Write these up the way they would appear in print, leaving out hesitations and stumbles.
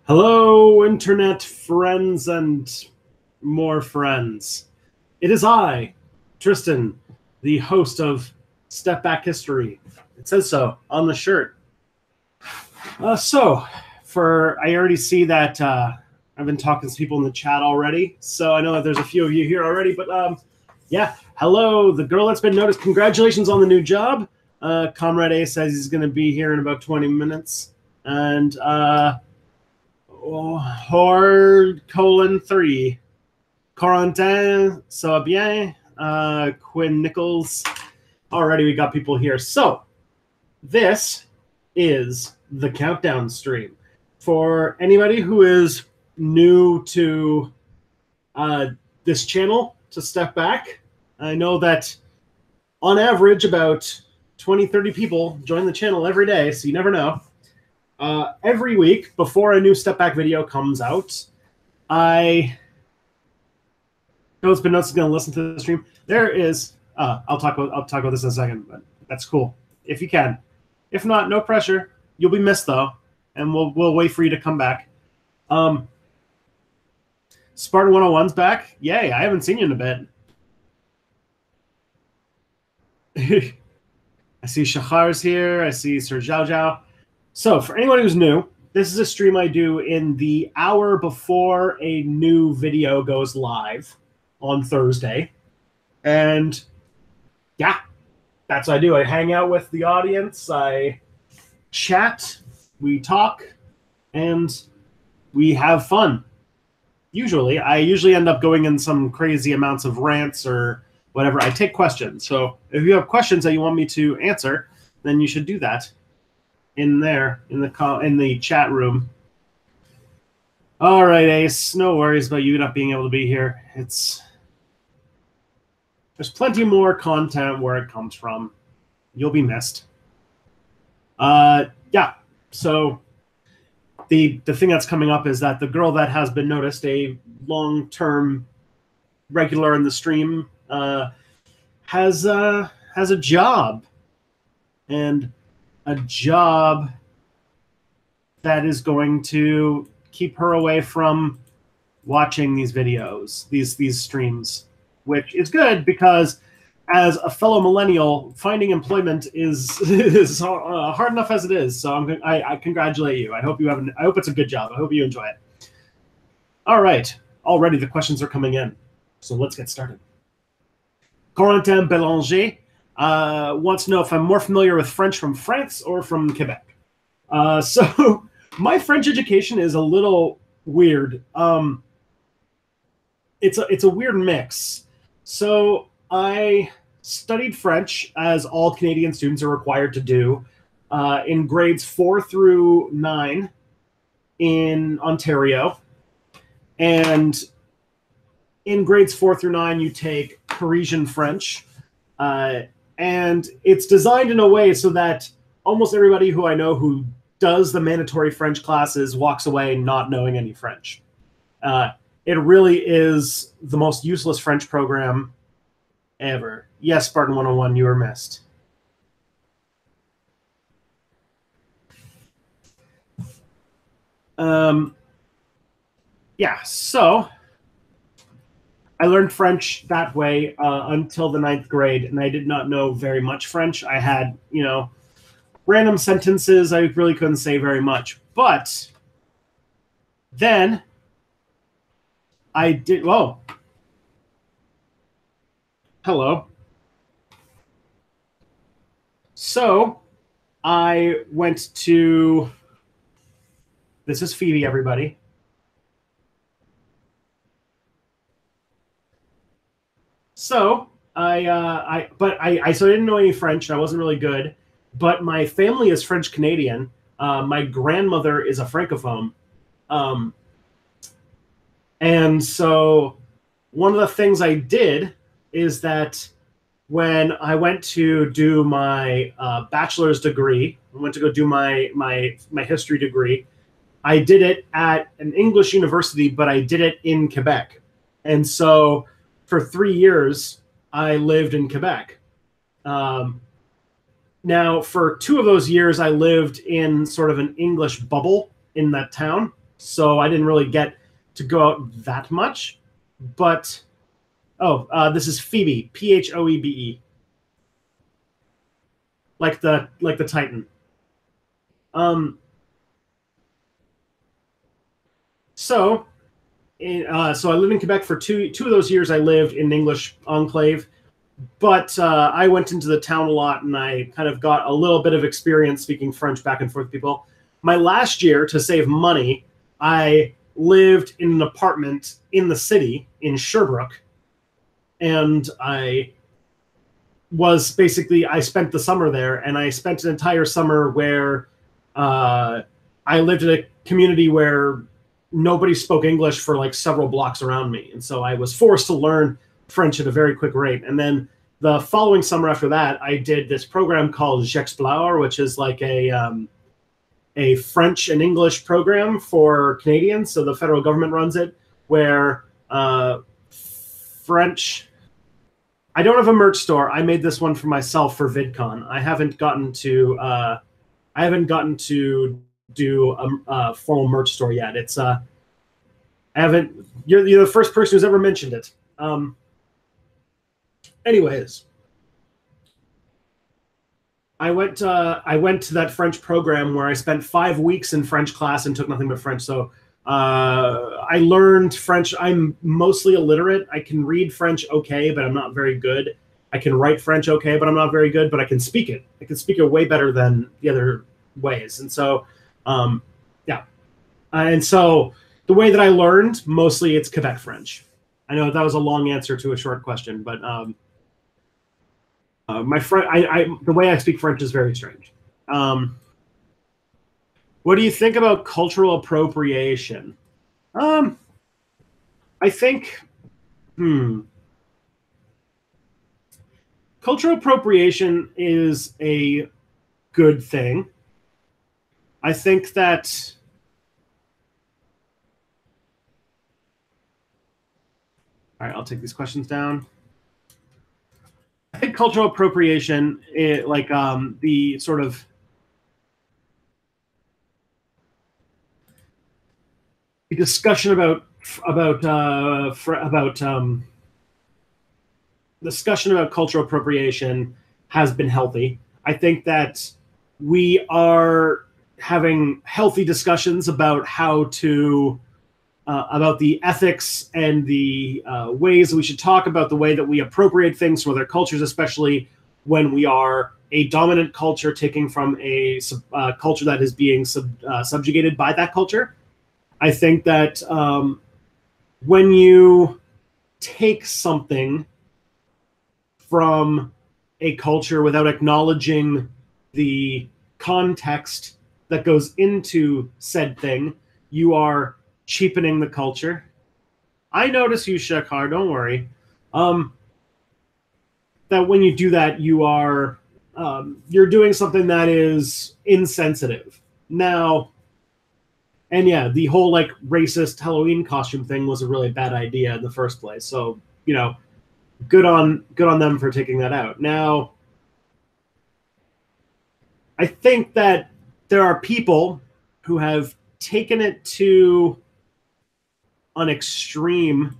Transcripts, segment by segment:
Hello, internet friends and more friends. It is I, Tristan, the host of Step Back History. It says so on the shirt. I already see that I've been talking to people in the chat already, so I know that there's a few of you here already, but yeah, hello, the girl that's been noticed. Congratulations on the new job. Comrade A says he's going to be here in about 20 minutes. And Horde colon 3. Corentin, ça va bien? Quinn Nichols. Already we got people here. So, this is the countdown stream. For anybody who is new to this channel, to Step Back, I know that on average about 20, 30 people join the channel every day, so you never know. Every week before a new Step Back video comes out, I know it's been noticed is going to listen to the stream. There is. I'll talk about this in a second, but that's cool if you can. If not, no pressure. You'll be missed though, and we'll wait for you to come back. Spartan 101's back. Yay! I haven't seen you in a bit. I see Shahar's here. I see Sir Zhao Zhao. So, for anyone who's new, this is a stream I do in the hour before a new video goes live on Thursday. And, yeah, that's what I do. I hang out with the audience, I chat, we talk, and we have fun. I usually end up going in some crazy amounts of rants or whatever. I take questions. So, if you have questions that you want me to answer, then you should do that in there in the chat room. All right, Ace. No worries about you not being able to be here. There's plenty more content where it comes from. You'll be missed. Yeah. So the thing that's coming up is that the girl that has been noticed, a long-term regular in the stream, has a job, and a job that is going to keep her away from watching these videos, these streams, which is good because as a fellow millennial, finding employment is hard enough as it is. So I congratulate you. I hope it's a good job. I hope you enjoy it. All right. Already the questions are coming in. So let's get started. Corentin Bélanger wants to know if I'm more familiar with French from France or from Quebec. So my French education is a little weird. It's a weird mix. So I studied French, as all Canadian students are required to do, in grades 4 through 9 in Ontario. And in grades 4 through 9, you take Parisian French. And it's designed in a way so that almost everybody who I know who does the mandatory French classes walks away not knowing any French. It really is the most useless French program ever. Yes, Spartan 101, you were missed. Yeah, so I learned French that way until the 9th grade, and I did not know very much French. I had, random sentences. I really couldn't say very much. But then I did... Whoa. Hello. So I went to... This is Phoebe, everybody. So I didn't know any French. I wasn't really good, but my family is French Canadian. My grandmother is a francophone, and so one of the things I did is that when I went to do my bachelor's degree, I went to go do my history degree. I did it at an English university, but I did it in Quebec, and so for 3 years, I lived in Quebec. Now, for 2 of those years, I lived in sort of an English bubble in that town. so I didn't really get to go out that much. But this is Phoebe, Phoebe, like the Titan. So I lived in Quebec for two of those years. I lived in English enclave, but I went into the town a lot, and I kind of got a little bit of experience speaking French back and forth with people. My last year, to save money, I lived in an apartment in the city in Sherbrooke, and I spent the summer there, and I spent an entire summer where I lived in a community where nobody spoke English for like several blocks around me. And so I was forced to learn French at a very quick rate. And then the following summer after that, I did this program called J'Explore, which is like a French and English program for Canadians. So the federal government runs it, where French... I don't have a merch store. I made this one for myself for VidCon. I haven't gotten to do a formal merch store yet. It's I haven't. You're the first person who's ever mentioned it. Anyways, I went to that French program where I spent 5 weeks in French class and took nothing but French. So I learned French. I'm mostly illiterate. I can read French okay, but I'm not very good. I can write French okay, but I'm not very good. But I can speak it. I can speak it way better than the other ways. And so, yeah. And so the way that I learned, mostly it's Quebec French. I know that was a long answer to a short question, but my friend, the way I speak French is very strange. What do you think about cultural appropriation? I think, cultural appropriation is a good thing. I think that all right, I'll take these questions down. I think cultural appropriation, the sort of the discussion about cultural appropriation has been healthy. I think that we are having healthy discussions about how to about the ethics and the ways we should talk about the way that we appropriate things from other cultures, especially when we are a dominant culture taking from a culture that is being subjugated by that culture. I think that when you take something from a culture without acknowledging the context that goes into said thing, you are cheapening the culture. I notice you, Shekhar, don't worry. That when you do that, you are you're doing something that is insensitive. Now, and yeah, the whole like racist Halloween costume thing was a really bad idea in the first place. So, you know, good on them for taking that out. Now, I think that there are people who have taken it to an extreme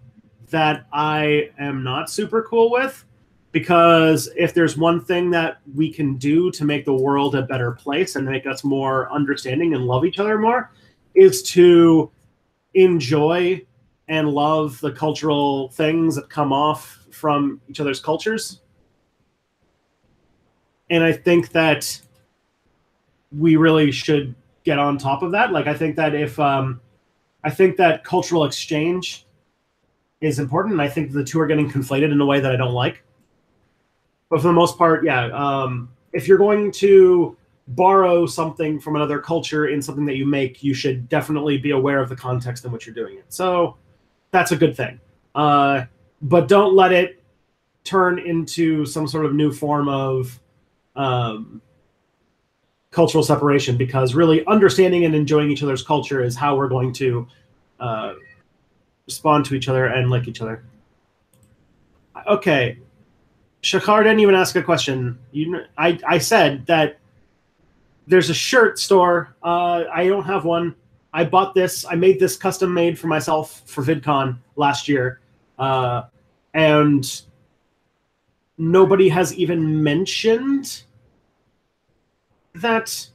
that I am not super cool with, because if there's one thing that we can do to make the world a better place and make us more understanding and love each other more, is to enjoy and love the cultural things that come off from each other's cultures. And I think that we really should get on top of that. Like, I think that I think that cultural exchange is important, and I think the two are getting conflated in a way that I don't like. But for the most part, yeah, if you're going to borrow something from another culture in something that you make, you should definitely be aware of the context in which you're doing it. So that's a good thing. But don't let it turn into some sort of new form of cultural separation, because really understanding and enjoying each other's culture is how we're going to respond to each other and like each other. Okay. Shakar didn't even ask a question. I said that there's a shirt store. I don't have one. I bought this. I made this custom made for myself for VidCon last year, and nobody has even mentioned that.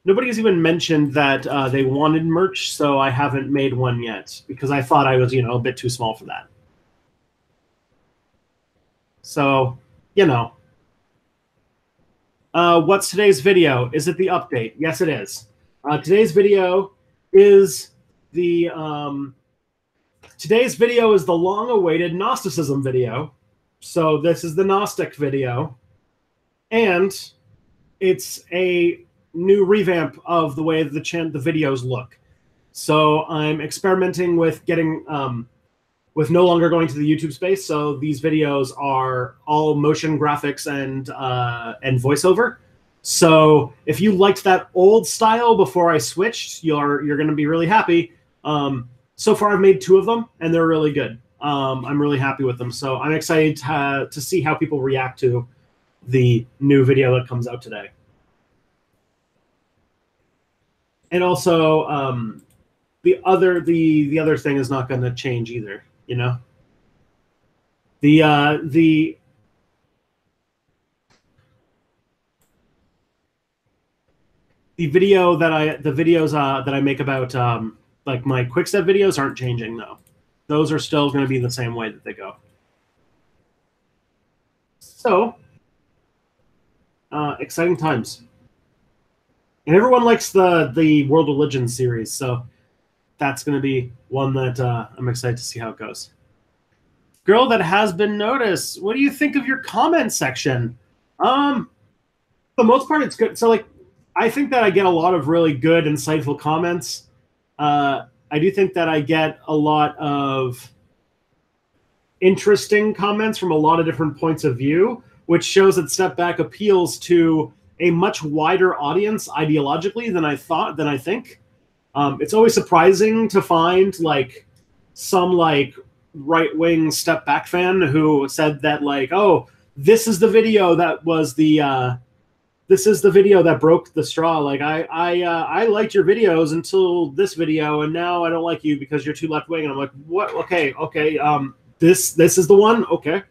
Nobody has even mentioned that they wanted merch, so I haven't made one yet because I thought I was, a bit too small for that. So, what's today's video? Is it the update? Yes, it is. Today's video is the long-awaited Gnosticism video. So this is the Gnostic video, and it's a new revamp of the way the videos look. So I'm experimenting with getting with no longer going to the YouTube space. So these videos are all motion graphics and voiceover. So if you liked that old style before I switched, you're going to be really happy. So far I've made 2 of them and they're really good. I'm really happy with them. So I'm excited to see how people react to the new video that comes out today. And also, the other thing is not going to change either. The videos that I make about like my quick step videos aren't changing though. Those are still going to be the same way that they go. So, exciting times. And everyone likes the World of Legends series, so that's going to be one that I'm excited to see how it goes. Girl that has been noticed, what do you think of your comment section? For the most part, it's good. So, like, I think that I get a lot of really good, insightful comments. I do think that I get a lot of interesting comments from a lot of different points of view, which shows that Step Back appeals to a much wider audience ideologically than I think. It's always surprising to find like some like right-wing Step Back fan who said that like, oh, this is the video that was this is the video that broke the straw. Like I liked your videos until this video, and now I don't like you because you're too left-wing. And I'm like, what? Okay. This is the one. Okay.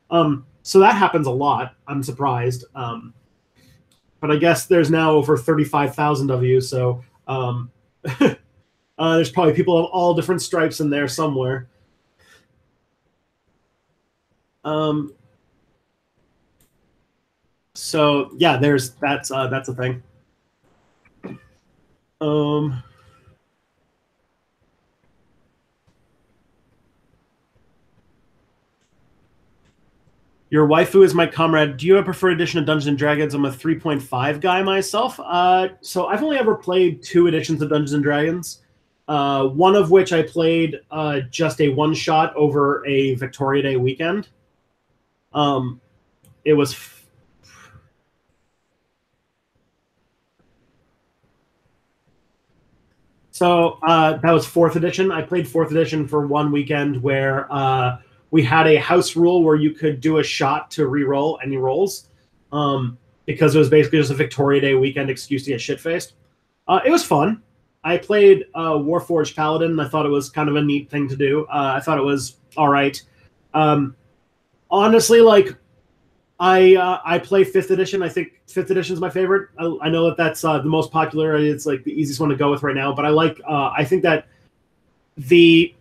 So that happens a lot. I'm surprised. But I guess there's now over 35,000 of you, so there's probably people of all different stripes in there somewhere. So yeah, that's a thing. Your waifu is my comrade. Do you have a preferred edition of Dungeons & Dragons? I'm a 3.5 guy myself. So I've only ever played 2 editions of Dungeons & Dragons, one of which I played just a one-shot over a Victoria Day weekend. It was... So that was 4th edition. I played 4th edition for one weekend where... we had a house rule where you could do a shot to re-roll any rolls because it was basically just a Victoria Day weekend excuse to get shit-faced. It was fun. I played Warforged Paladin, and I thought it was kind of a neat thing to do. I thought it was all right. Honestly, like, I play 5th edition. I think 5th edition is my favorite. I know that that's the most popular. It's like the easiest one to go with right now. But I think that the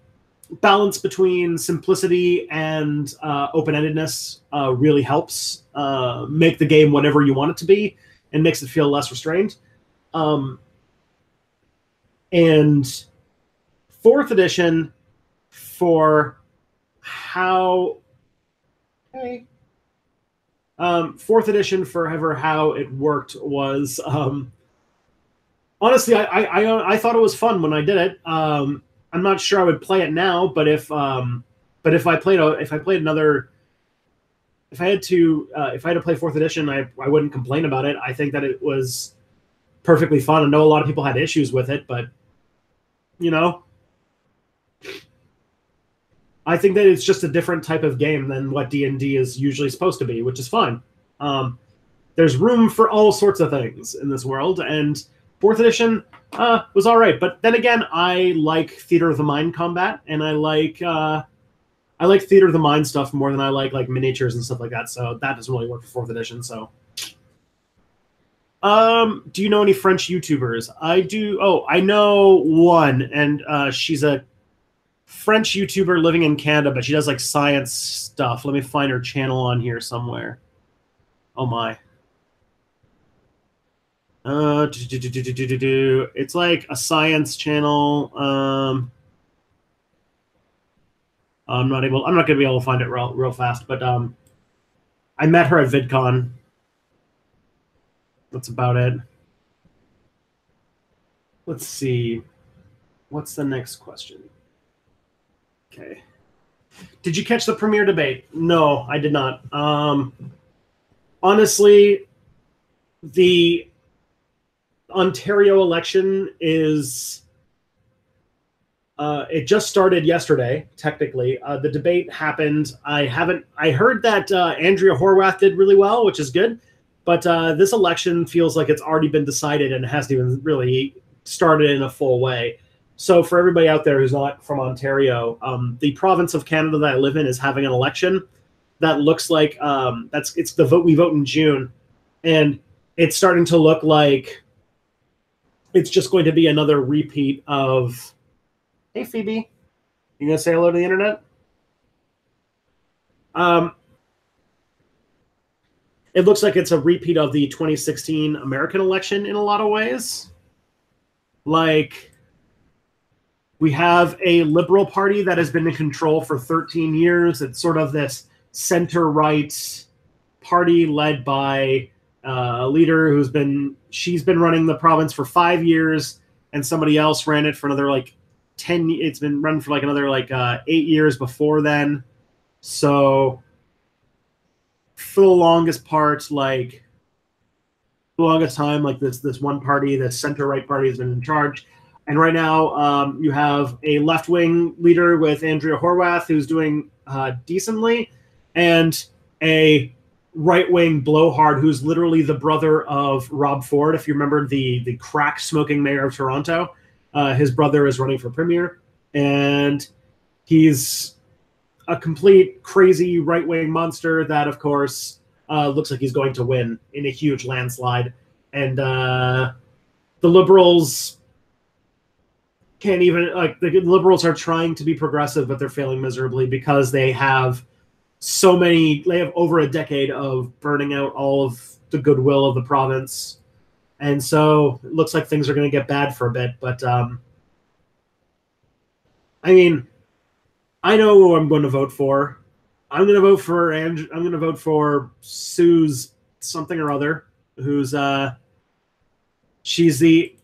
balance between simplicity and open-endedness really helps make the game whatever you want it to be and makes it feel less restrained. And 4th edition for how... Hey. 4th edition for how it worked was... honestly, I thought it was fun when I did it. I'm not sure I would play it now, but if I had to play 4th edition, I wouldn't complain about it. I think that it was perfectly fun. I know a lot of people had issues with it, but I think that it's just a different type of game than what D&D is usually supposed to be, which is fine. There's room for all sorts of things in this world, and Fourth edition was all right, but then again, I like Theater of the Mind combat, and I like Theater of the Mind stuff more than I like miniatures and stuff like that. So that doesn't really work for fourth edition. So, do you know any French YouTubers? I do. Oh, I know one, and she's a French YouTuber living in Canada, but she does like science stuff. Let me find her channel on here somewhere. Oh my. It's like a science channel. I'm not going to be able to find it real fast, but I met her at VidCon. That's about it. Let's see. What's the next question? Okay. Did you catch the premiere debate? No, I did not. Honestly, the Ontario election is it just started yesterday, technically. The debate happened. I heard that Andrea Horwath did really well, which is good, but this election feels like it's already been decided and hasn't even really started in a full way. So for everybody out there who's not from Ontario, the province of Canada that I live in is having an election that looks like it's the vote. We vote in June, and it's starting to look like it's just going to be another repeat of. Hey Phoebe, you gonna say hello to the internet? It looks like it's a repeat of the 2016 American election in a lot of ways. Like, we have a Liberal Party that has been in control for 13 years. It's sort of this center-right party led by a leader she's been running the province for 5 years, and somebody else ran it for another 10. It's been run for another 8 years before then. So for the longest time, this one party, this center right party, has been in charge. And right now, you have a left wing leader with Andrea Horwath who's doing decently, and a right wing blowhard who's literally the brother of Rob Ford. If you remember the crack smoking mayor of Toronto, his brother is running for premier, and he's a complete crazy right wing monster that, of course, looks like he's going to win in a huge landslide. And the Liberals can't even the Liberals are trying to be progressive, but they're failing miserably because they have over a decade of burning out all of the goodwill of the province. And so it looks like things are going to get bad for a bit. But I mean, I know who I'm going to vote for. I'm going to vote for Sue's something or other, who's she's the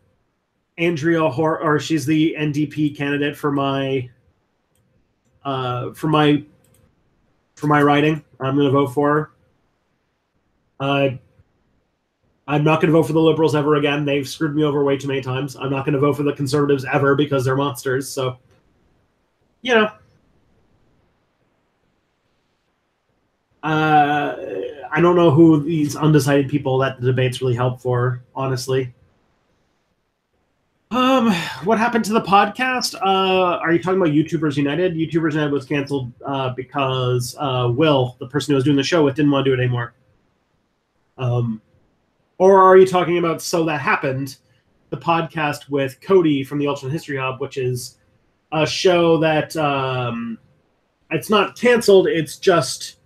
she's the NDP candidate for my riding. I'm going to vote for her. I'm not going to vote for the Liberals ever again. They've screwed me over way too many times. I'm not going to vote for the Conservatives ever because they're monsters. So, I don't know who these undecided people that the debates really help for, honestly. What happened to the podcast? Are you talking about YouTubers United? YouTubers United was canceled because Will, the person who was doing the show with, didn't want to do it anymore. Or are you talking about So That Happened, the podcast with Cody from the Ultimate History Hub, which is a show that it's not canceled, it's just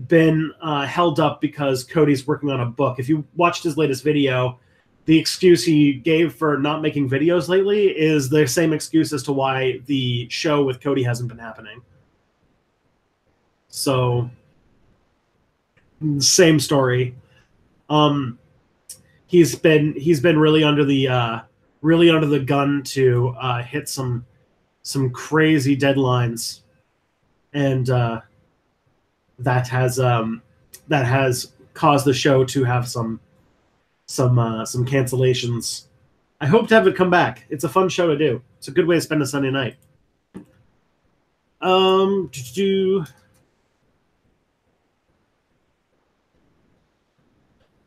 been held up because Cody's working on a book. If you watched his latest video, the excuse he gave for not making videos lately is the same excuse as to why the show with Cody hasn't been happening. So, same story. He's been really under the gun to hit some crazy deadlines, and that has caused the show to have some cancellations. I hope to have it come back. It's a fun show to do. It's a good way to spend a Sunday night.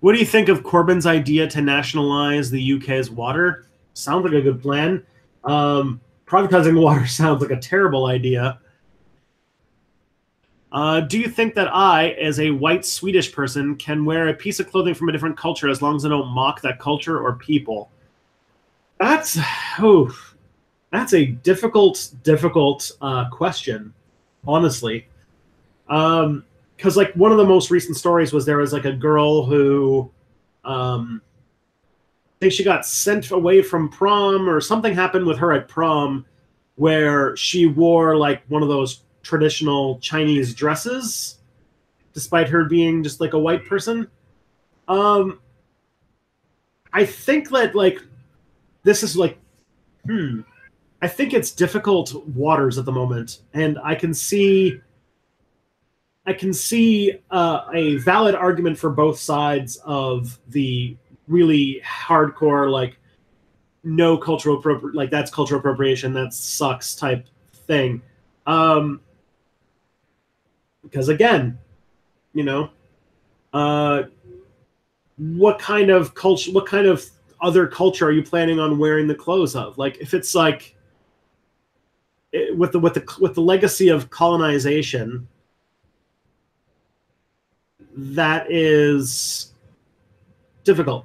What do you think of Corbyn's idea to nationalize the UK's water? Sounds like a good plan. Privatizing water sounds like a terrible idea. Do you think that I, as a white Swedish person, can wear a piece of clothing from a different culture as long as I don't mock that culture or people? That's that's a difficult question, honestly. Because like one of the most recent stories was there was like a girl who, I think she got sent away from prom or something happened with her at prom, where she wore like one of those traditional Chinese dresses, despite her being just like a white person. Um, I think that like this is like, I think it's difficult waters at the moment, and I can see a valid argument for both sides of the really hardcore like no cultural like that's cultural appropriation, that sucks type thing. Because again, you know, uh, what kind of culture, what kind of other culture are you planning on wearing the clothes of? Like if it's like with the legacy of colonization, that is difficult.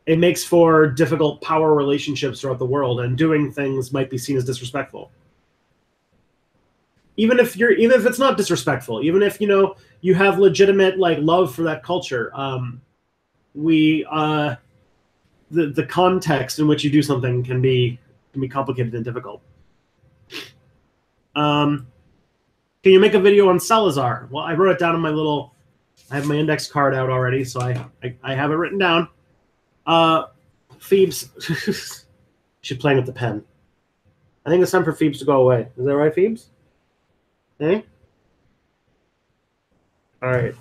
It makes for difficult power relationships throughout the world, and doing things might be seen as disrespectful. Even if it's not disrespectful, even if you have legitimate like love for that culture, we the context in which you do something can be complicated and difficult. Can you make a video on Salazar? Well, I wrote it down in my little. I have my index card out already, so I have it written down. Phoebes, she's playing with the pen. I think it's time for Phoebes to go away. Is that right, Phoebes? Hey? All right.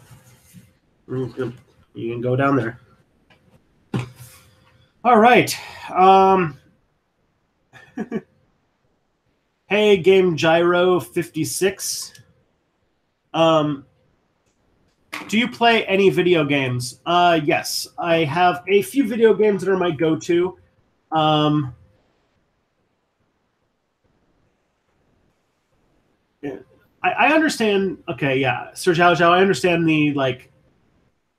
You can go down there. All right. Hey, Game Gyro 56. Do you play any video games? Yes, I have a few video games that are my go-to. I understand. Okay, yeah, Sir Zhao Zhao. I understand the like.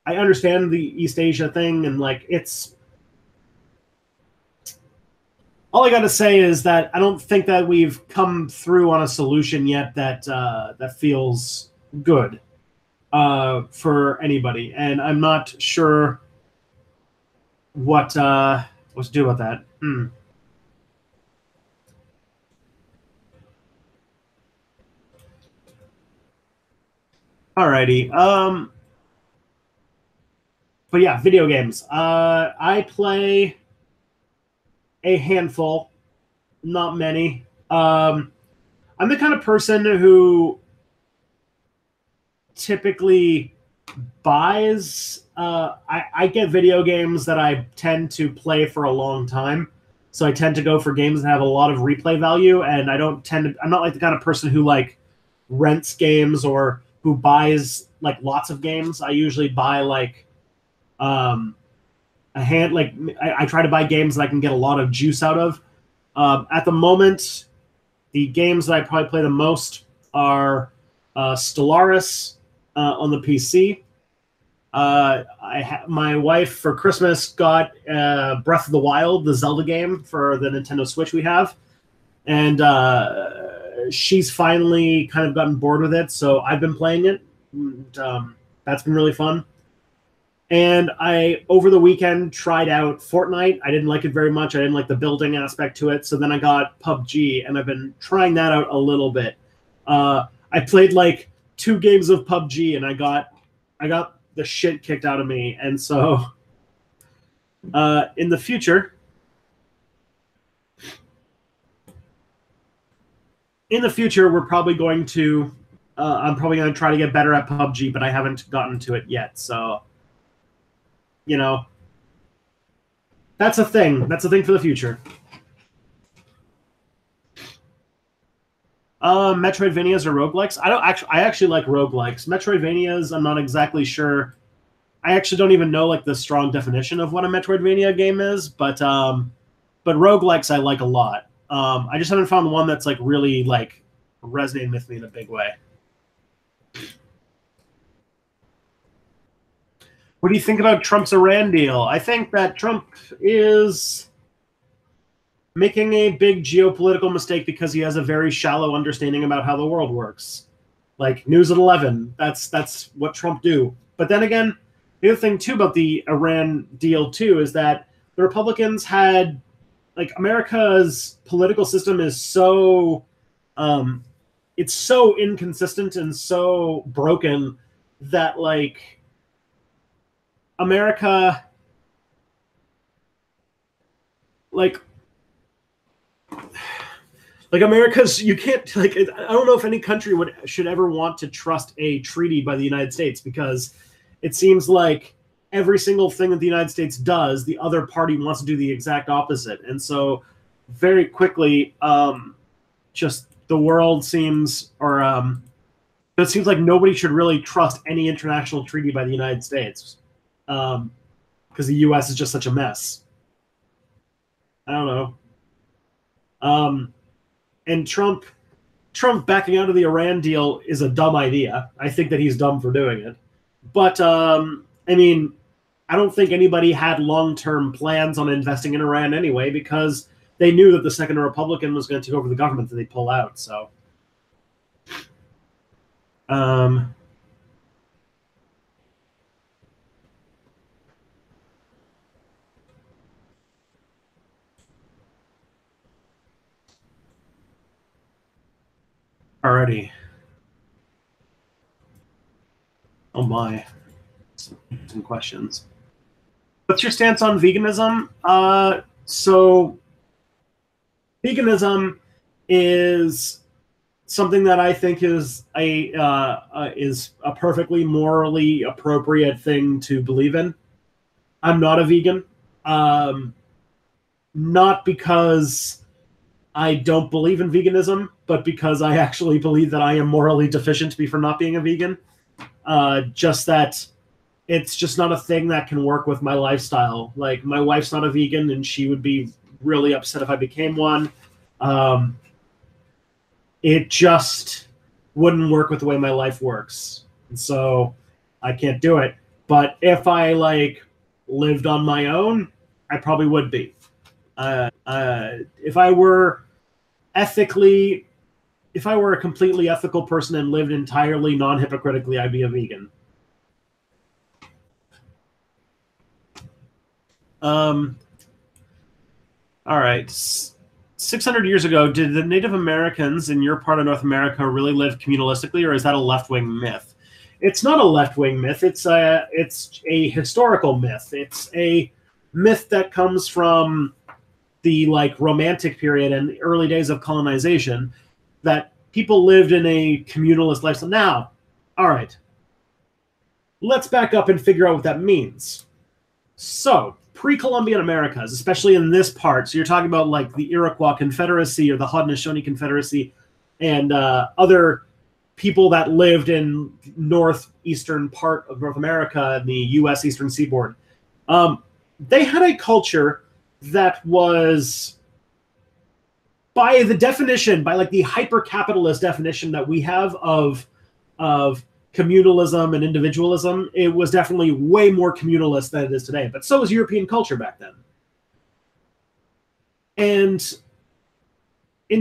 I understand the East Asia thing, and like it's. All I got to say is that I don't think that we've come through on a solution yet that that feels good for anybody, and I'm not sure what to do about that. Alrighty. But yeah, video games. I play a handful, not many. I'm the kind of person who typically buys. I get video games that I tend to play for a long time. So I tend to go for games that have a lot of replay value, and I'm not like the kind of person who like rents games or who buys like lots of games. I usually buy like a hand. Like I try to buy games that I can get a lot of juice out of. At the moment, the games that I probably play the most are Stellaris on the PC. My wife for Christmas got Breath of the Wild, the Zelda game for the Nintendo Switch we have, and she's finally kind of gotten bored with it, so I've been playing it. And, that's been really fun. And I, over the weekend, tried out Fortnite. I didn't like it very much. I didn't like the building aspect to it. So then I got PUBG, and I've been trying that out a little bit. I played like 2 games of PUBG, and I got the shit kicked out of me. And so in the future, we're probably going to, I'm probably going to try to get better at PUBG, but I haven't gotten to it yet. So, that's a thing. That's a thing for the future. Metroidvanias or roguelikes? I actually like roguelikes. Metroidvanias, I'm not exactly sure I actually don't even know like the strong definition of what a Metroidvania game is, but roguelikes I like a lot. I just haven't found one that's like really like resonating with me in a big way. What do you think about Trump's Iran deal? I think that Trump is making a big geopolitical mistake because he has a very shallow understanding about how the world works. Like news at 11, that's what Trump do. But then again, the other thing too about the Iran deal too is that the Republicans had like America's political system is so it's so inconsistent and so broken that like America like America's you can't like I don't know if any country should ever want to trust a treaty by the United States because it seems like every single thing that the United States does, the other party wants to do the exact opposite. And so very quickly, just the world seems, or it seems like nobody should really trust any international treaty by the United States because the U.S. is just such a mess. I don't know. And Trump backing out of the Iran deal is a dumb idea. I think that he's dumb for doing it. But, I mean, I don't think anybody had long-term plans on investing in Iran anyway because they knew that the second a Republican was going to take over the government that they'd pull out. So, alrighty. Oh my. Some questions. What's your stance on veganism? So veganism is something that I think is a perfectly morally appropriate thing to believe in. I'm not a vegan, not because I don't believe in veganism, but because I actually believe that I am morally deficient for not being a vegan. Just that it's just not a thing that can work with my lifestyle. Like my wife's not a vegan and she would be really upset if I became one. It just wouldn't work with the way my life works. And so I can't do it. But if I like lived on my own, I probably would be. If I were a completely ethical person and lived entirely non-hypocritically, I'd be a vegan. All right. 600 years ago, did the Native Americans in your part of North America really live communalistically, or is that a left-wing myth? It's not a left-wing myth. It's a historical myth. It's a myth that comes from the like Romantic period and the early days of colonization, that people lived in a communalist lifestyle. Now, all right, let's back up and figure out what that means. So, pre-Columbian Americas, especially in this part, so you're talking about like the Iroquois Confederacy or the Haudenosaunee Confederacy and other people that lived in northeastern part of North America and the U.S. Eastern Seaboard. They had a culture that was, by the definition, by like the hyper-capitalist definition that we have of communalism and individualism, it was definitely way more communalist than it is today. But so was European culture back then. And the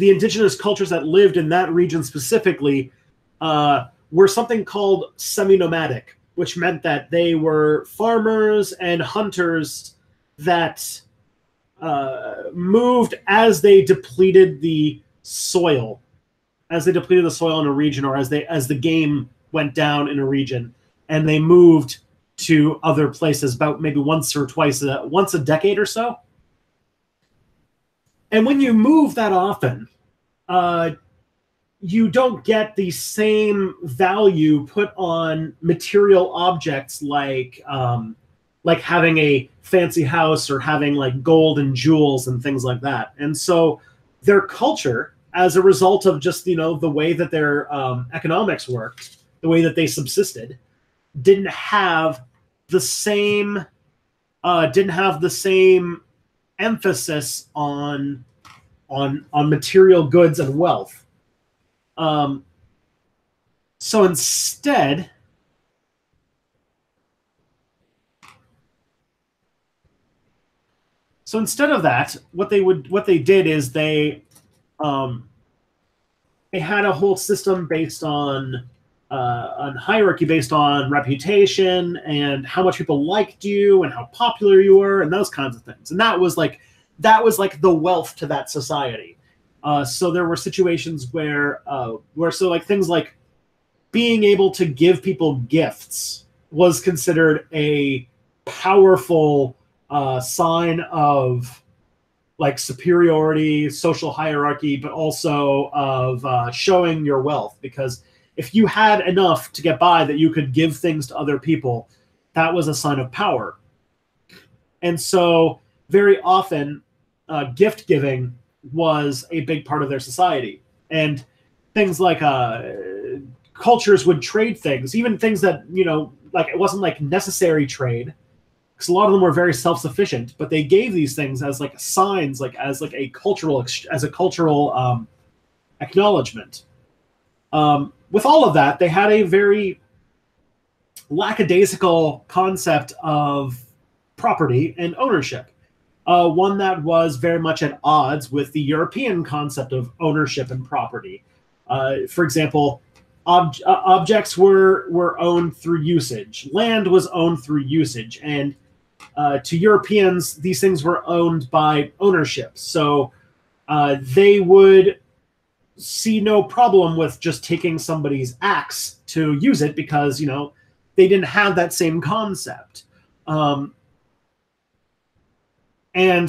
indigenous cultures that lived in that region specifically were something called semi-nomadic, which meant that they were farmers and hunters that moved as they depleted the soil. As they depleted the soil in a region, or as the game went down in a region, and they moved to other places about maybe once a decade or so. And when you move that often, you don't get the same value put on material objects like having a fancy house or having like gold and jewels and things like that. And so their culture, as a result of just, the way that their economics worked, the way that they subsisted, didn't have the same emphasis on material goods and wealth. So instead, of that, what they did is they had a whole system based on hierarchy, based on reputation and how much people liked you and how popular you were and those kinds of things. And that was like the wealth to that society. So there were situations where so like things like being able to give people gifts was considered a powerful sign of like superiority, social hierarchy, but also of showing your wealth. Because if you had enough to get by that you could give things to other people, that was a sign of power. And so very often gift giving was a big part of their society. And things like cultures would trade things, even things that, like it wasn't like necessary trade, because a lot of them were very self-sufficient, but they gave these things as like signs, like as like a cultural acknowledgement. With all of that, they had a very lackadaisical concept of property and ownership, one that was very much at odds with the European concept of ownership and property. For example, objects were owned through usage. Land was owned through usage, and to Europeans, these things were owned by ownership. So they would see no problem with just taking somebody's axe to use it because, they didn't have that same concept. And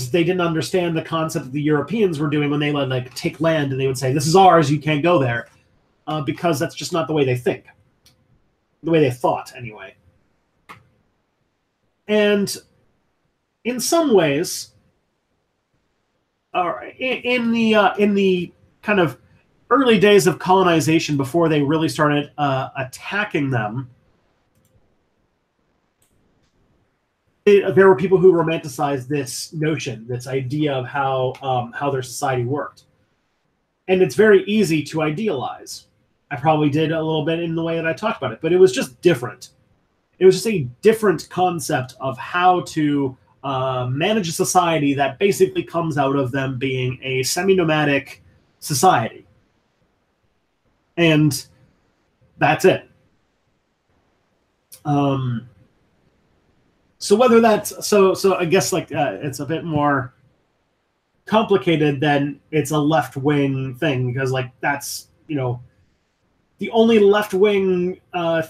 they didn't understand the concept that the Europeans were doing when they would like take land and they would say, this is ours, you can't go there. Because that's just not the way they think. The way they thought, anyway. And in some ways, in the kind of early days of colonization, before they really started attacking them, there were people who romanticized this notion, this idea of how their society worked. And it's very easy to idealize. I probably did a little bit in the way that I talked about it, but it was just different. It was just a different concept of how to manage a society that basically comes out of them being a semi-nomadic society. And that's it. So whether that's so I guess like it's a bit more complicated than it's a left-wing thing, because like that's the only left-wing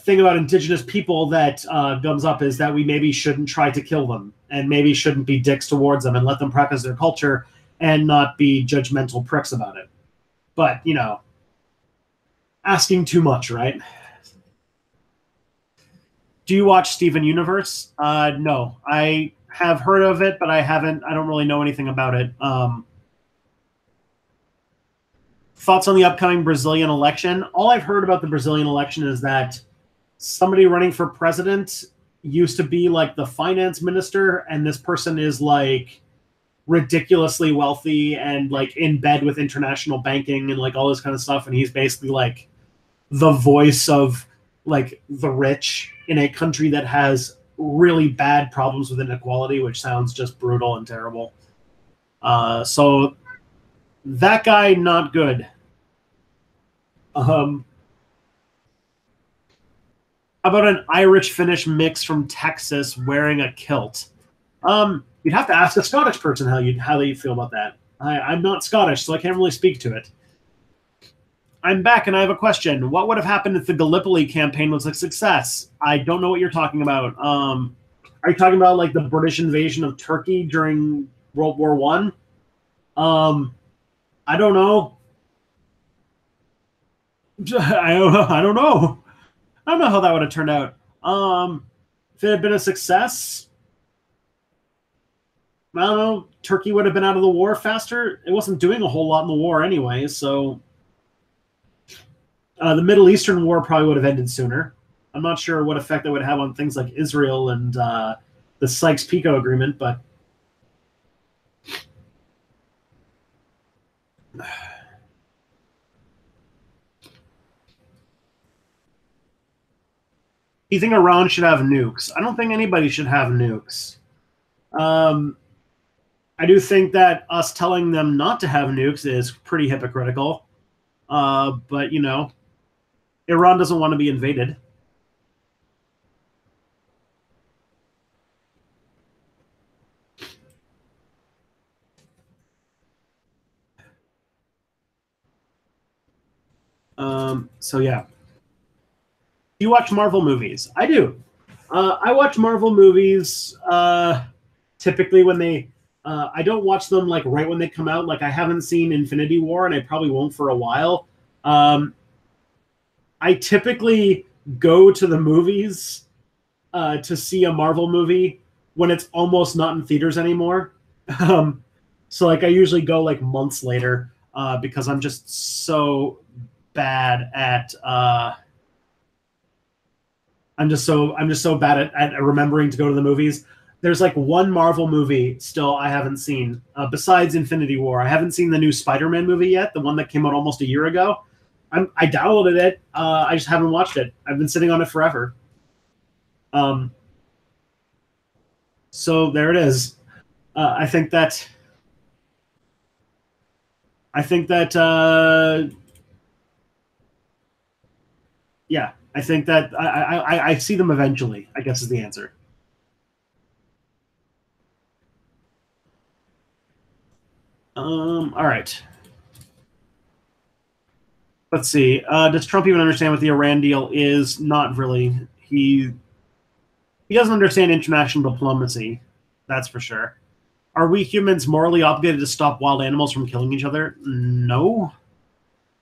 thing about indigenous people that comes up is that we maybe shouldn't try to kill them and maybe shouldn't be dicks towards them and let them practice their culture and not be judgmental pricks about it. But asking too much, right? Do you watch Steven Universe? No, I have heard of it, but I don't really know anything about it. Thoughts on the upcoming Brazilian election? All I've heard about the Brazilian election is that somebody running for president used to be like the finance minister, and this person is like ridiculously wealthy and like in bed with international banking and like all this kind of stuff, and he's basically like the voice of like the rich in a country that has really bad problems with inequality, which sounds just brutal and terrible. So that guy, not good. How about an Irish-Finnish mix from Texas wearing a kilt? You'd have to ask a Scottish person how they feel about that. I'm not Scottish, so I can't really speak to it. I'm back, and I have a question. What would have happened if the Gallipoli campaign was a success? I don't know what you're talking about. Are you talking about like the British invasion of Turkey during World War I? I don't know. I don't know. I don't know how that would have turned out. If it had been a success, I don't know. Turkey would have been out of the war faster. It wasn't doing a whole lot in the war anyway, so the Middle Eastern war probably would have ended sooner. I'm not sure what effect that would have on things like Israel and the Sykes-Picot Agreement, but do you think Iran should have nukes? I don't think anybody should have nukes. Um, I do think that us telling them not to have nukes is pretty hypocritical. But, you know, Iran doesn't want to be invaded. So, yeah. Do you watch Marvel movies? I do. I watch Marvel movies typically when they. I don't watch them like right when they come out. Like I haven't seen Infinity War, and I probably won't for a while. I typically go to the movies to see a Marvel movie when it's almost not in theaters anymore. So like I usually go like months later because I'm just so bad at. I'm just so bad at remembering to go to the movies. There's like one Marvel movie still I haven't seen besides Infinity War. I haven't seen the new Spider-Man movie yet, the one that came out almost a year ago. I downloaded it. I just haven't watched it. I've been sitting on it forever. Um, so there it is. I think that. I think that. Yeah, I think that I see them eventually. I guess is the answer. All right. Let's see. Does Trump even understand what the Iran deal is? Not really. He doesn't understand international diplomacy. That's for sure. Are we humans morally obligated to stop wild animals from killing each other? No.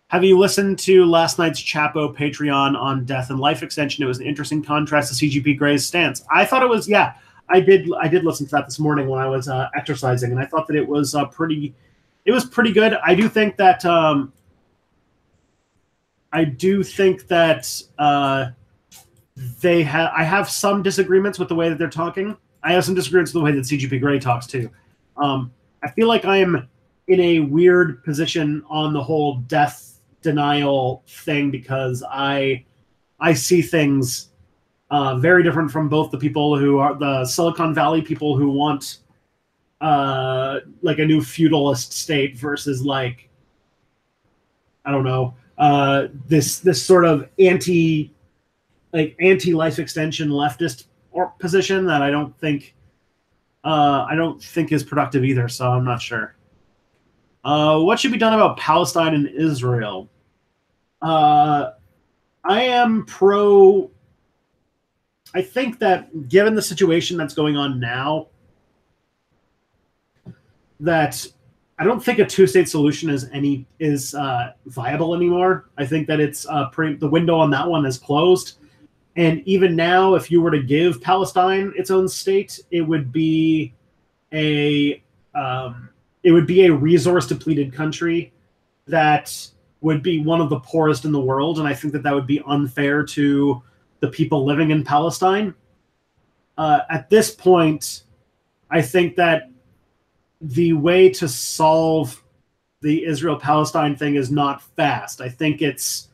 Have you listened to last night's Chapo Patreon on death and life extension? It was an interesting contrast to CGP Gray's stance. I thought it was, yeah, I did listen to that this morning when I was exercising, and I thought that it was it was pretty good. I do think that I have some disagreements with the way that they're talking. I have some disagreements with the way that CGP Grey talks too. I feel like I am in a weird position on the whole death denial thing because I see things very different from both the people who are the Silicon Valley people who want like a new feudalist state versus like I don't know this sort of anti life extension leftist position that I don't think is productive either. So I'm not sure. What should be done about Palestine and Israel? I am pro. I think that given the situation that's going on now, that I don't think a two-state solution is viable anymore. I think that it's the window on that one is closed. And even now, if you were to give Palestine its own state, it would be a resource depleted country that would be one of the poorest in the world, and I think that would be unfair to the people living in Palestine. At this point, I think that the way to solve the Israel-Palestine thing is not fast. I think it's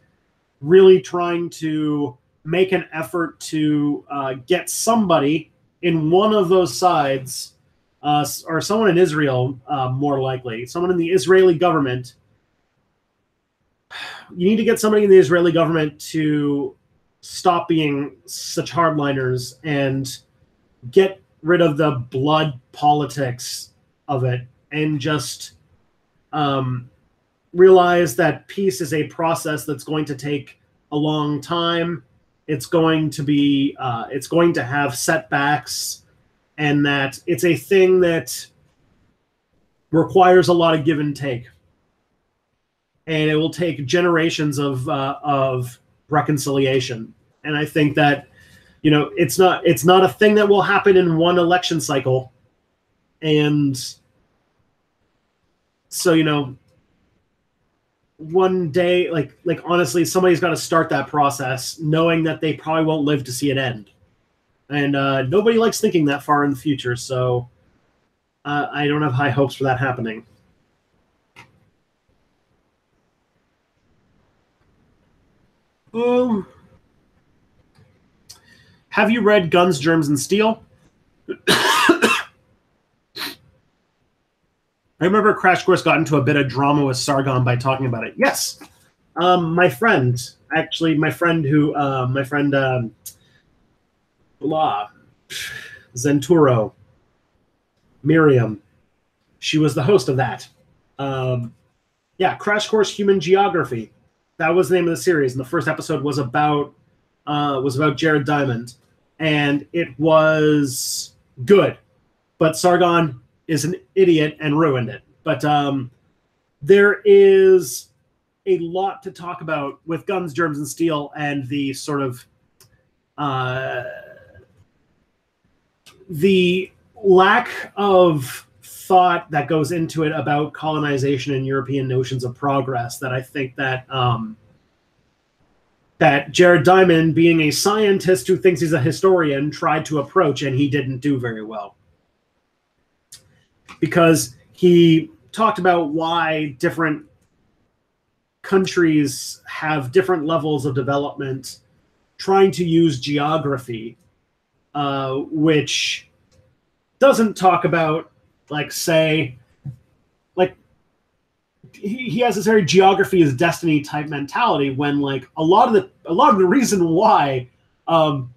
really trying to make an effort to get somebody in one of those sides, or someone in Israel, more likely, someone in the Israeli government. You need to get somebody in the Israeli government to stop being such hardliners and get rid of the blood politics of it and just realize that peace is a process that's going to take a long time. It's going to have setbacks, and that it's a thing that requires a lot of give and take. And it will take generations of reconciliation. And I think that, it's not a thing that will happen in one election cycle. And so, one day, like honestly, somebody's got to start that process, knowing that they probably won't live to see it end, and nobody likes thinking that far in the future. So I don't have high hopes for that happening. Have you read Guns, Germs, and Steel? I remember Crash Course got into a bit of drama with Sargon by talking about it. Yes, my friend, blah, Zenturo, Miriam, she was the host of that. Yeah, Crash Course Human Geography. That was the name of the series, and the first episode was about Jared Diamond, and it was good, but Sargon is an idiot and ruined it. But there is a lot to talk about with Guns, Germs, and Steel, and the sort of the lack of thought that goes into it about colonization and European notions of progress, that I think that that Jared Diamond, being a scientist who thinks he's a historian, tried to approach, and he didn't do very well. Because he talked about why different countries have different levels of development, trying to use geography, which doesn't talk about, like, say, like, he has this very geography is destiny type mentality, when, like, a lot of the reason why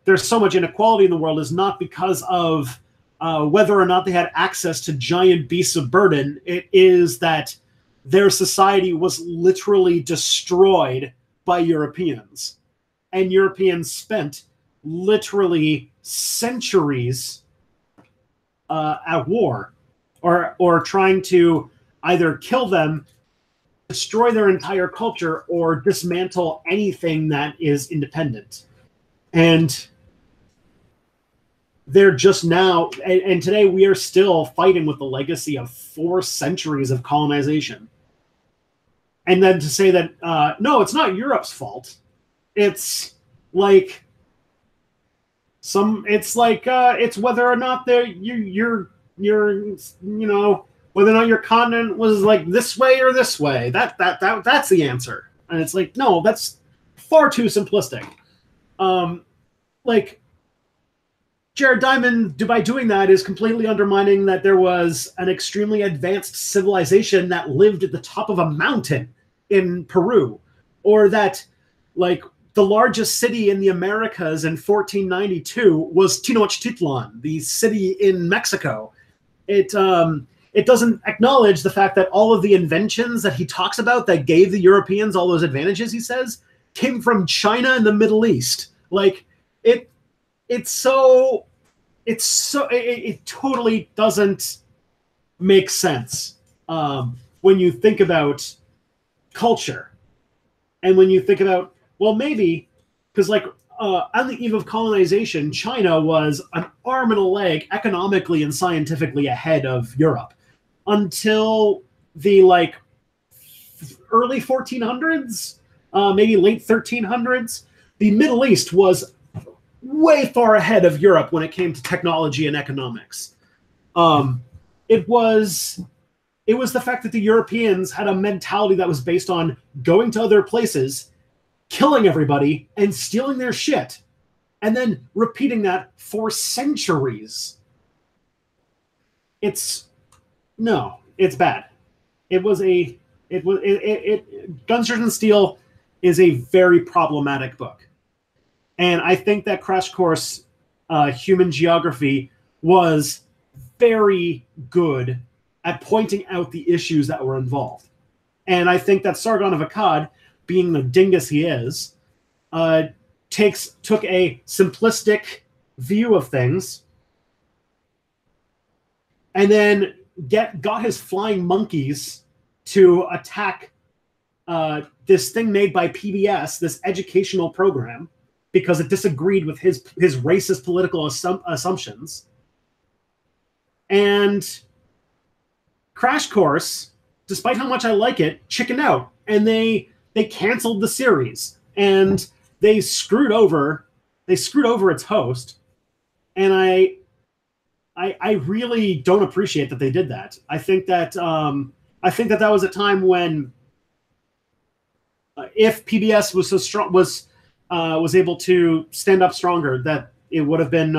there's so much inequality in the world is not because of whether or not they had access to giant beasts of burden. It is that their society was literally destroyed by Europeans. And Europeans spent literally centuries at war, or trying to either kill them, destroy their entire culture, or dismantle anything that is independent. And they're just now, and today we are still fighting with the legacy of 4 centuries of colonization. And then to say that, no, it's not Europe's fault. It's like it's whether or not you're whether or not your continent was like this way or this way. That's the answer. And it's like, no, that's far too simplistic. Like, Jared Diamond, by doing that, is completely undermining that there was an extremely advanced civilization that lived at the top of a mountain in Peru, or that, like, the largest city in the Americas in 1492 was Tenochtitlan, the city in Mexico. It doesn't acknowledge the fact that all of the inventions that he talks about that gave the Europeans all those advantages, he says, came from China and the Middle East. Like, it totally doesn't make sense when you think about culture, and when you think about, well, maybe because, like, on the eve of colonization, China was an arm and a leg economically and scientifically ahead of Europe until the, like, early 1400s, maybe late 1300s. The Middle East was way far ahead of Europe when it came to technology and economics. It was the fact that the Europeans had a mentality that was based on going to other places, killing everybody, and stealing their shit, and then repeating that for centuries. It's bad. Guns, Germs, and Steel is a very problematic book. And I think that Crash Course Human Geography was very good at pointing out the issues that were involved. And I think that Sargon of Akkad, being the dingus he is, took a simplistic view of things, and then got his flying monkeys to attack this thing made by PBS, this educational program, because it disagreed with his racist political assumptions. And Crash Course despite how much I like it, chickened out, and they canceled the series, and they screwed over its host, and I really don't appreciate that they did that. I think that that was a time when if PBS was so strong was able to stand up stronger, that it would have been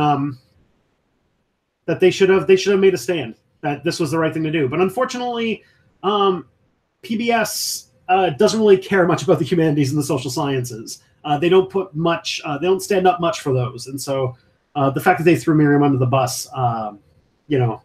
that they should have made a stand that this was the right thing to do. But unfortunately, PBS doesn't really care much about the humanities and the social sciences. They don't put much. They don't stand up much for those, and so the fact that they threw Miriam under the bus, you know,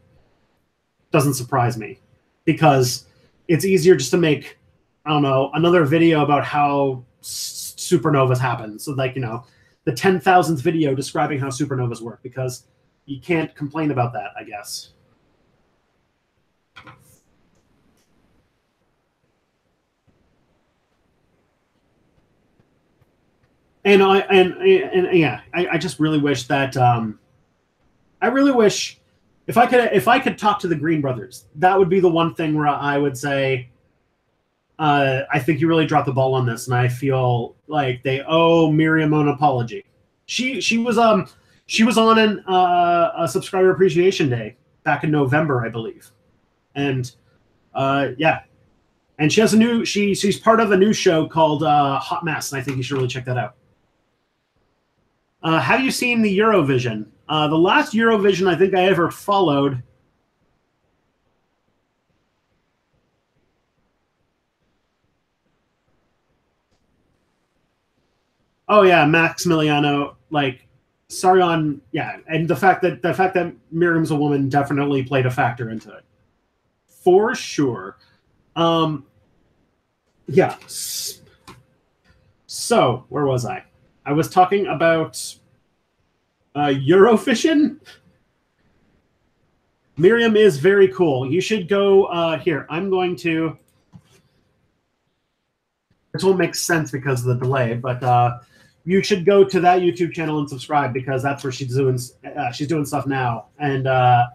doesn't surprise me, because it's easier just to make, I don't know, another video about how supernovas happen. So, like, you know, the 10,000th video describing how supernovas work, because you can't complain about that, I guess. And yeah, I just really wish that I really wish if I could talk to the Green Brothers, that would be the one thing where I would say, I think you really dropped the ball on this, and I feel like they owe Miriam an apology. She was on a subscriber appreciation day back in November, I believe, and yeah, and she has a new she's part of a new show called Hot Mess, and I think you should really check that out. Have you seen the Eurovision? The last Eurovision I think I ever followed. Oh yeah, Maximiliano, like Sargon, yeah, and the fact that Miriam's a woman definitely played a factor into it, for sure. Um, yeah. So where was I? I was talking about Eurovision. Miriam is very cool. You should go here. I'm going to. This won't make sense because of the delay, but you should go to that YouTube channel and subscribe, because that's where she's doing stuff now, and a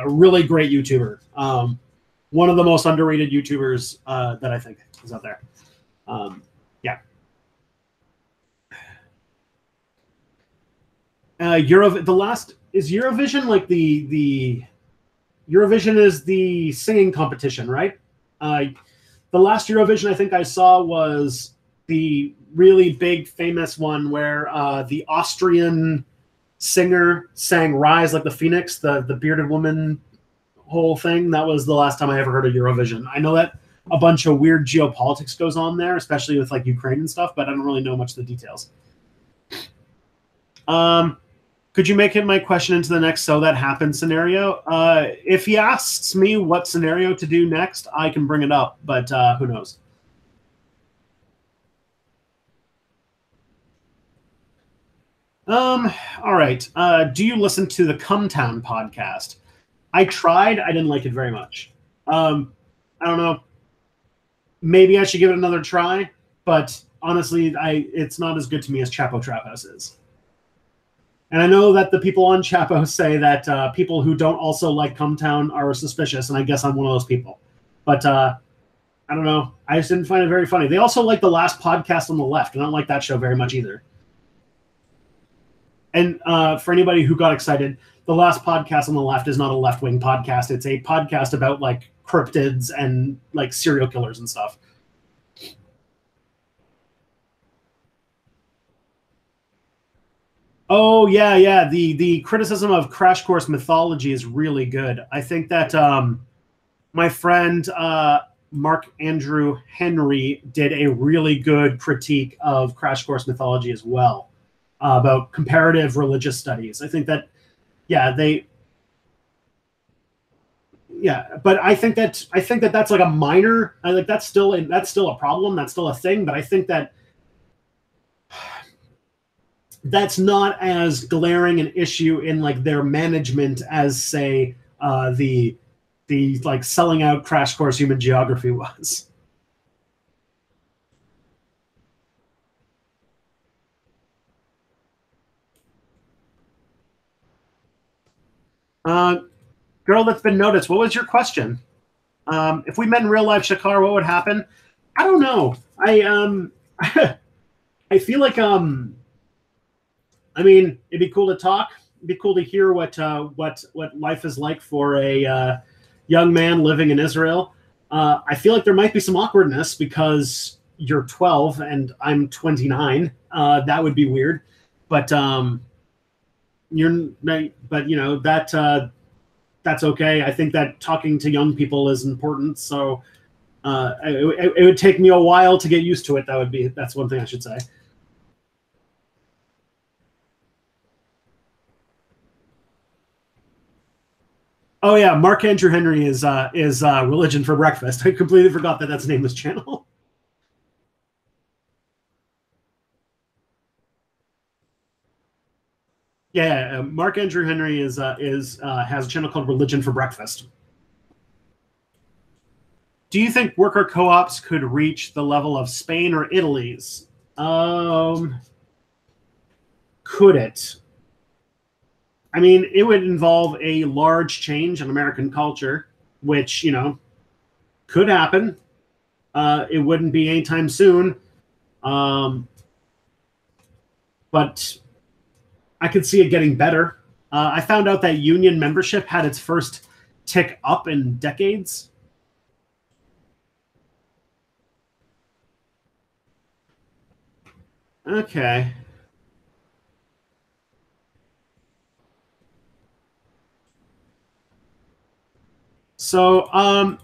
really great YouTuber. One of the most underrated YouTubers that I think is out there. Yeah. The last is Eurovision, like the Eurovision is the singing competition, right? The last Eurovision I think I saw was the really big famous one where the Austrian singer sang "Rise Like the Phoenix," the bearded woman whole thing. That was the last time I ever heard of Eurovision. I know that a bunch of weird geopolitics goes on there, especially with like Ukraine and stuff, but I don't really know much of the details. Could you make it my question into the next "So That Happened" scenario? If he asks me what scenario to do next, I can bring it up, but who knows? All right. Do you listen to the Come Town podcast? I tried. I didn't like it very much. I don't know. Maybe I should give it another try, but honestly, it's not as good to me as Chapo Trap House is. And I know that the people on Chapo say that people who don't also like Come Town are suspicious, and I guess I'm one of those people. But I don't know. I just didn't find it very funny. They also like the last podcast on the left, and I don't like that show very much either. And for anybody who got excited, the last podcast on the left is not a left-wing podcast. It's a podcast about like cryptids and like serial killers and stuff. Oh yeah, yeah. The criticism of Crash Course Mythology is really good. I think that my friend Mark Andrew Henry did a really good critique of Crash Course Mythology as well, about comparative religious studies. I think that, yeah, but I think that that's like a minor. I like that's still a problem. That's still a thing. But I think that that's not as glaring an issue in like their management as say the like selling out Crash Course Human Geography was. Uh, Girl that's been noticed. What was your question? If we met in real life, Shakar, what would happen? I don't know. I feel like I mean, it'd be cool to talk. It'd be cool to hear what life is like for a young man living in Israel. I feel like there might be some awkwardness because you're 12 and I'm 29. That would be weird, but but you know that's okay. I think that talking to young people is important. So it would take me a while to get used to it. That's one thing I should say. Oh yeah, Mark Andrew Henry is Religion for Breakfast. I completely forgot that that's the name of this channel. Yeah, Mark Andrew Henry is has a channel called Religion for Breakfast. Do you think worker co-ops could reach the level of Spain or Italy's? Could it? I mean, it would involve a large change in American culture, which, you know, could happen. It wouldn't be anytime soon. But I could see it getting better. I found out that union membership had its first tick up in decades. Okay. So,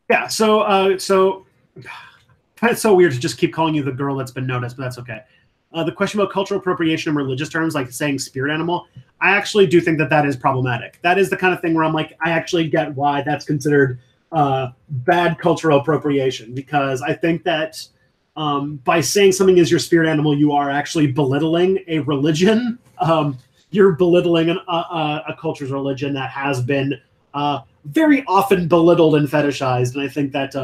yeah. So it's so weird to just keep calling you the girl that's been noticed, but that's okay. The question about cultural appropriation in religious terms, like saying spirit animal, I actually do think that that is problematic. That is the kind of thing where I'm like, I actually get why that's considered bad cultural appropriation, because I think that by saying something is your spirit animal, you are actually belittling a religion. You're belittling a culture's religion that has been very often belittled and fetishized, and I think that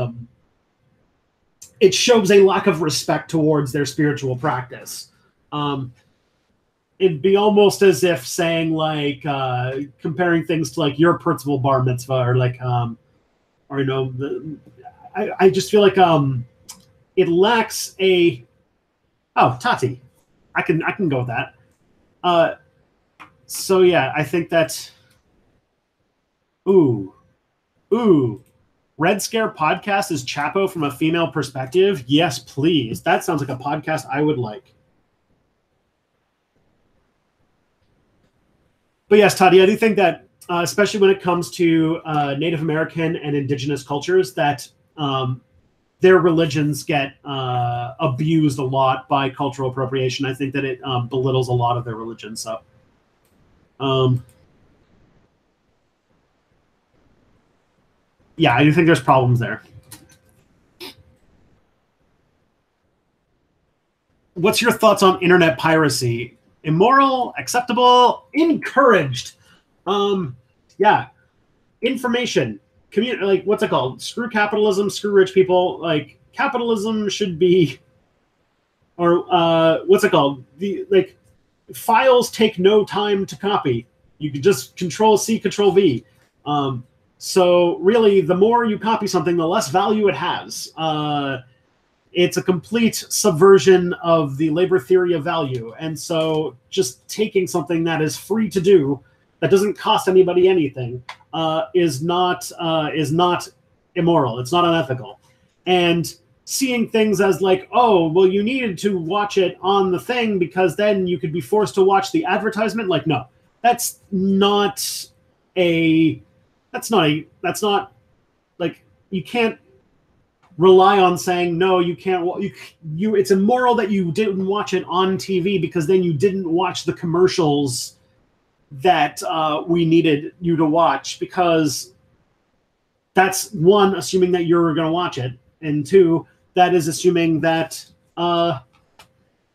it shows a lack of respect towards their spiritual practice. It'd be almost as if saying like comparing things to like your principal bar mitzvah or like or you know I just feel like it lacks a Tati. I can go with that. So yeah, I think that ooh ooh Red Scare podcast is Chapo from a female perspective. Yes, please. That sounds like a podcast I would like. But yes, Tati, I do think that, especially when it comes to Native American and Indigenous cultures, that their religions get abused a lot by cultural appropriation. I think that it belittles a lot of their religion. So, um, yeah, I do think there's problems there. What's your thoughts on internet piracy? Immoral, acceptable, encouraged? Yeah, information, community, like what's it called? Screw capitalism, screw rich people. Like capitalism should be, or what's it called? The like files take no time to copy. You can just Control C, Control V. So really, the more you copy something, the less value it has. It's a complete subversion of the labor theory of value. And so just taking something that is free to do, that doesn't cost anybody anything, is not immoral. It's not unethical. And seeing things as like, oh, well, you needed to watch it on the thing because then you could be forced to watch the advertisement. Like, no, that's not like, you can't rely on saying no, you can't. It's immoral that you didn't watch it on TV because then you didn't watch the commercials that we needed you to watch, because that's one, assuming that you're going to watch it, and two, that is assuming that that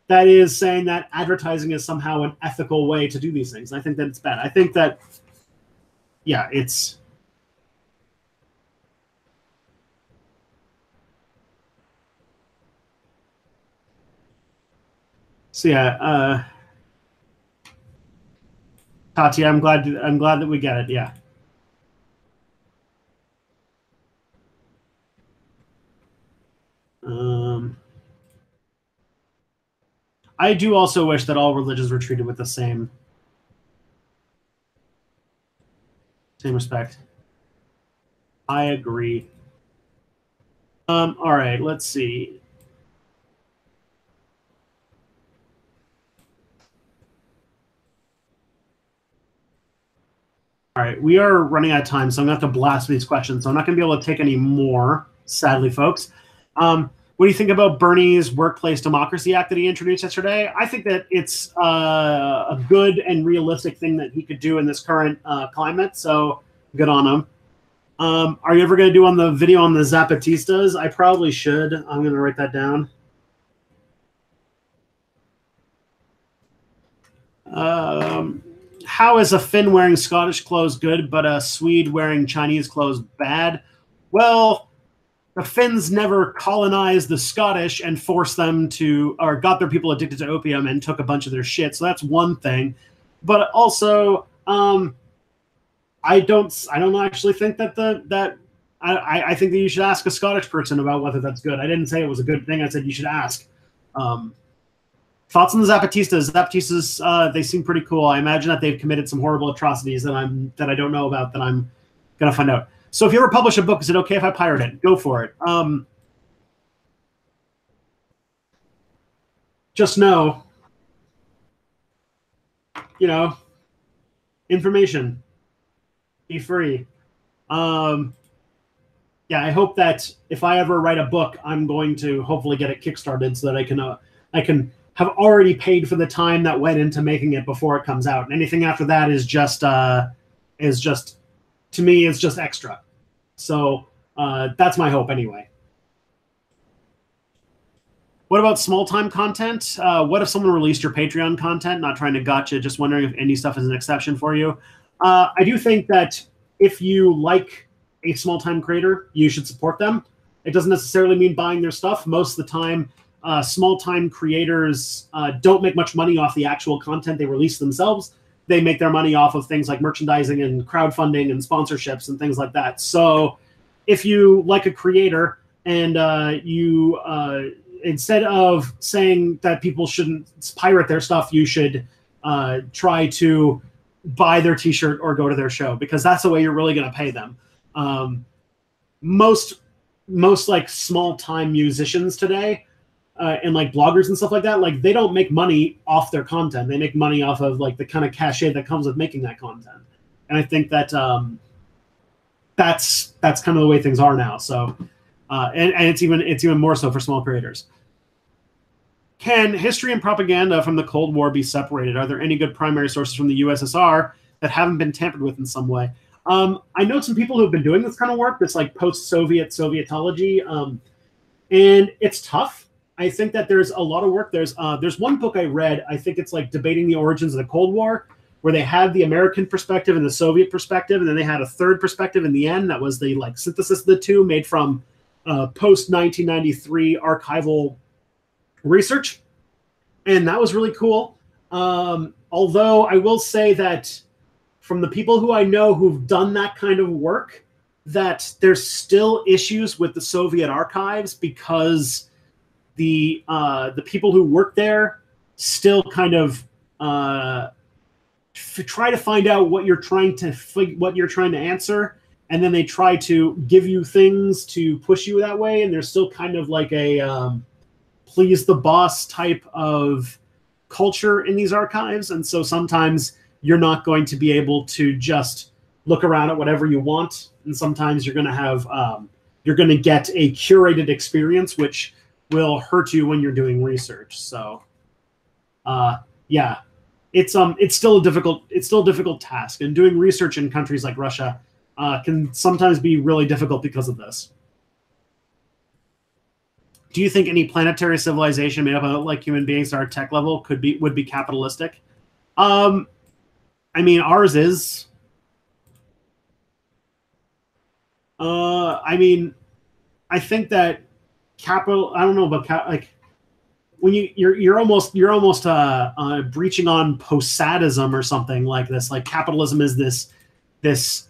is saying that advertising is somehow an ethical way to do these things. And I think that it's bad. I think that yeah, it's. So yeah, Tati, I'm glad that we get it. Yeah. I do also wish that all religions were treated with the same respect. I agree. All right, let's see. All right, we are running out of time, so I'm going to have to blast these questions. So I'm not going to be able to take any more, sadly, folks. What do you think about Bernie's Workplace Democracy Act that he introduced yesterday? I think that it's a good and realistic thing that he could do in this current climate, so good on him. Are you ever going to do on the video on the Zapatistas? I probably should. I'm going to write that down. How is a Finn wearing Scottish clothes good, but a Swede wearing Chinese clothes bad? Well, the Finns never colonized the Scottish and forced them to, or got their people addicted to opium and took a bunch of their shit. So that's one thing. But also, I don't actually think that I think that you should ask a Scottish person about whether that's good. I didn't say it was a good thing. I said you should ask. Thoughts on the Zapatistas? Zapatistas, they seem pretty cool. I imagine that they've committed some horrible atrocities that I don't know about that I'm gonna find out. So if you ever publish a book, is it okay if I pirate it? Go for it. Just know, information. Be free. Yeah, I hope that if I ever write a book, I'm going to hopefully get it kickstarted so that I can have already paid for the time that went into making it before it comes out. And anything after that is just to me, it's just extra. So that's my hope anyway. What about small time content? What if someone released your Patreon content? Not trying to gotcha, just wondering if indie stuff is an exception for you. I do think that if you like a small time creator, you should support them. It doesn't necessarily mean buying their stuff. Most of the time, small time creators don't make much money off the actual content they release themselves. They make their money off of things like merchandising and crowdfunding and sponsorships and things like that. So if you like a creator and you instead of saying that people shouldn't pirate their stuff, you should try to buy their t-shirt or go to their show, because that's the way you're really going to pay them. Most like small time musicians today and like bloggers and stuff like that, like they don't make money off their content. They make money off of like the kind of cachet that comes with making that content. And I think that that's kind of the way things are now. So and it's even more so for small creators. Can history and propaganda from the Cold War be separated? Are there any good primary sources from the USSR that haven't been tampered with in some way? I know some people who've been doing this kind of work, this like post-Soviet Sovietology, and it's tough. I think that there's a lot of work. There's one book I read, I think it's like Debating the Origins of the Cold War, where they had the American perspective and the Soviet perspective, and then they had a third perspective in the end that was the like synthesis of the two made from post-1993 archival research, and that was really cool. Although I will say that from the people who I know who've done that kind of work, that there's still issues with the Soviet archives because the people who work there still kind of try to find out what you're trying to answer, and then they try to give you things to push you that way, and there's still kind of like a please the boss type of culture in these archives. And so sometimes you're not going to be able to just look around at whatever you want. And sometimes you're going to have, you're going to get a curated experience, which will hurt you when you're doing research. So yeah, it's still a difficult task, and doing research in countries like Russia can sometimes be really difficult because of this. Do you think any planetary civilization made up of like human beings at our tech level would be capitalistic? I mean, ours is. I mean, I think that capital. I don't know about like when you're almost breaching on post-sadism or something like this. Like capitalism is this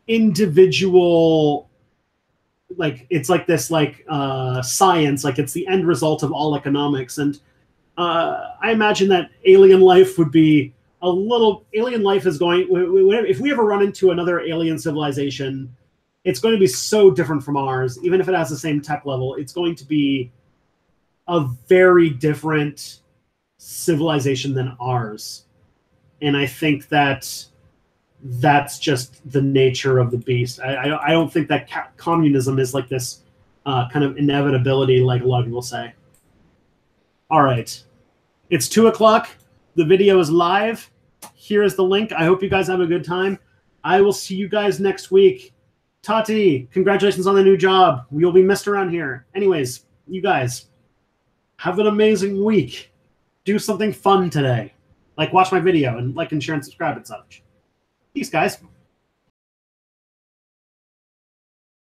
individual. Like it's like this like science, like it's the end result of all economics, and I imagine that alien life would be a little. Alien life is going. If we ever run into another alien civilization, it's going to be so different from ours. Even if it has the same tech level, it's going to be a very different civilization than ours. And I think that that's just the nature of the beast. I don't think that communism is like this kind of inevitability, like a lot of people say. All right. It's 2:00. The video is live. Here is the link. I hope you guys have a good time. I will see you guys next week. Tati, congratulations on the new job. You'll be missed around here. Anyways, you guys, have an amazing week. Do something fun today. Like watch my video and like and share and subscribe and such. Peace, guys.